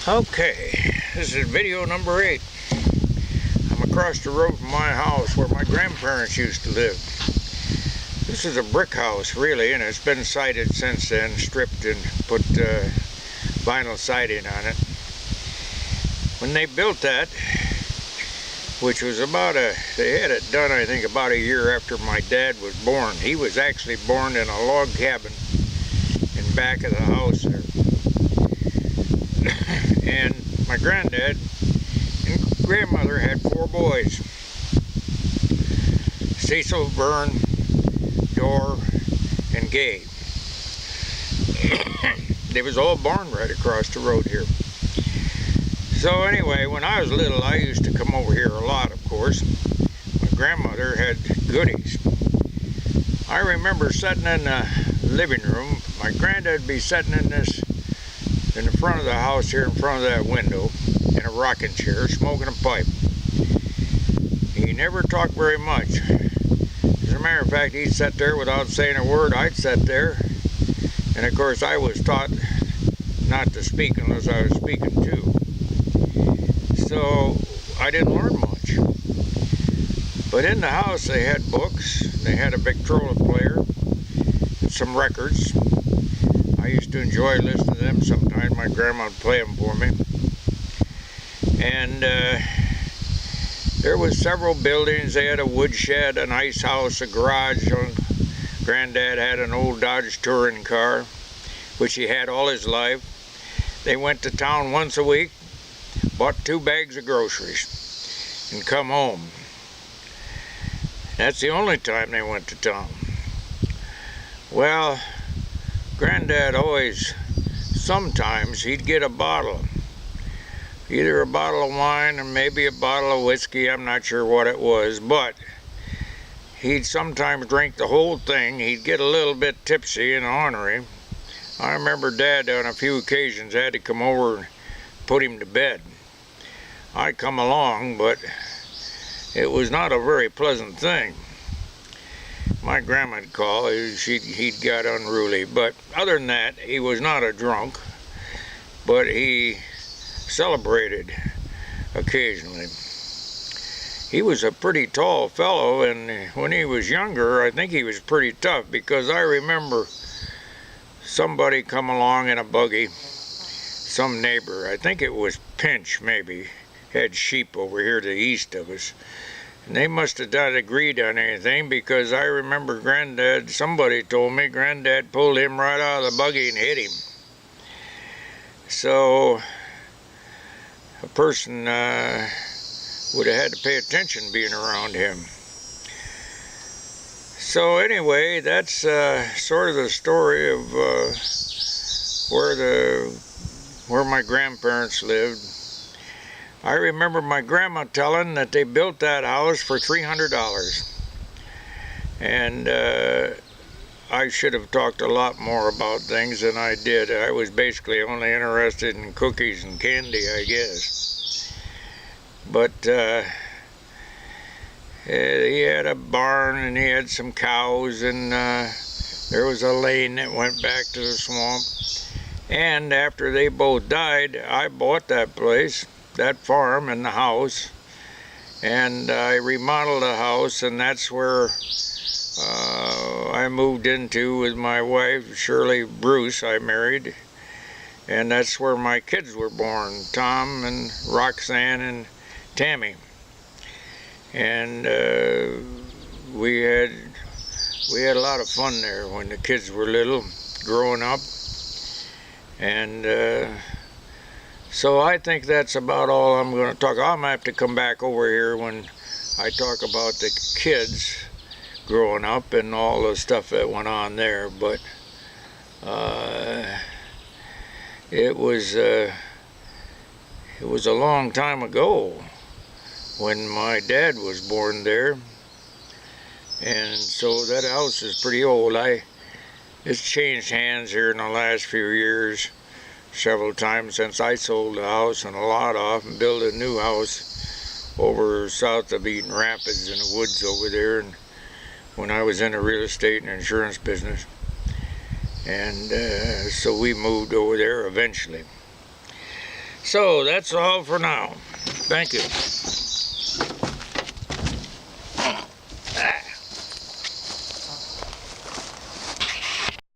Okay, this is video number 8. I'm across the road from my house where my grandparents used to live. This is a brick house, really, and it's been sided since then, stripped and put vinyl siding on it. When they built that, which was they had it done, I think, about a year after my dad was born. He was actually born in a log cabin in back of the house there. And my granddad and grandmother had 4 boys. Cecil, Vern, Dor, and Gay. They was all born right across the road here. So anyway, when I was little, I used to come over here a lot, of course. My grandmother had goodies. I remember sitting in the living room. My granddad would be sitting in the front of the house here, in front of that window, in a rocking chair, smoking a pipe. He never talked very much. As a matter of fact, he'd sit there without saying a word. I'd sit there, and of course I was taught not to speak unless I was speaking too. So I didn't learn much. But in the house they had books, they had a Victrola player, and some records. I used to enjoy listening to them sometimes. My grandma would play them for me. And there was several buildings. They had a woodshed, an ice house, a garage. Granddad had an old Dodge touring car, which he had all his life. They went to town once a week, bought 2 bags of groceries, and come home. That's the only time they went to town. Well, Granddad always, sometimes he'd get a bottle, either a bottle of wine or maybe a bottle of whiskey. I'm not sure what it was, but he'd sometimes drink the whole thing. He'd get a little bit tipsy and ornery. I remember Dad on a few occasions had to come over and put him to bed. I'd come along, but it was not a very pleasant thing. My grandma'd call, he'd got unruly, but other than that, he was not a drunk, but he celebrated occasionally. He was a pretty tall fellow, and when he was younger, I think he was pretty tough, because I remember somebody come along in a buggy, some neighbor, I think it was Pinch maybe, had sheep over here to the east of us. And they must have not agreed on anything, because I remember Granddad, somebody told me Granddad pulled him right out of the buggy and hit him. So a person would have had to pay attention being around him. So anyway, that's sort of the story of where my grandparents lived. I remember my grandma telling that they built that house for $300. And I should have talked a lot more about things than I did. I was basically only interested in cookies and candy, I guess. But he had a barn and he had some cows, and there was a lane that went back to the swamp. And after they both died, I bought that place, that farm and the house, and I remodeled the house, and that's where I moved into with my wife, Shirley Bruce, I married, and that's where my kids were born, Tom and Roxanne and Tammy. And we had a lot of fun there when the kids were little, growing up. And so I think that's about all I'm going to talk. I'm going to have to come back over here when I talk about the kids growing up and all the stuff that went on there. But it was a long time ago when my dad was born there, and so that house is pretty old. It's changed hands here in the last few years several times since I sold the house and a lot off and built a new house over south of Eaton Rapids in the woods over there, and when I was in the real estate and insurance business. And so we moved over there eventually. So that's all for now. Thank you.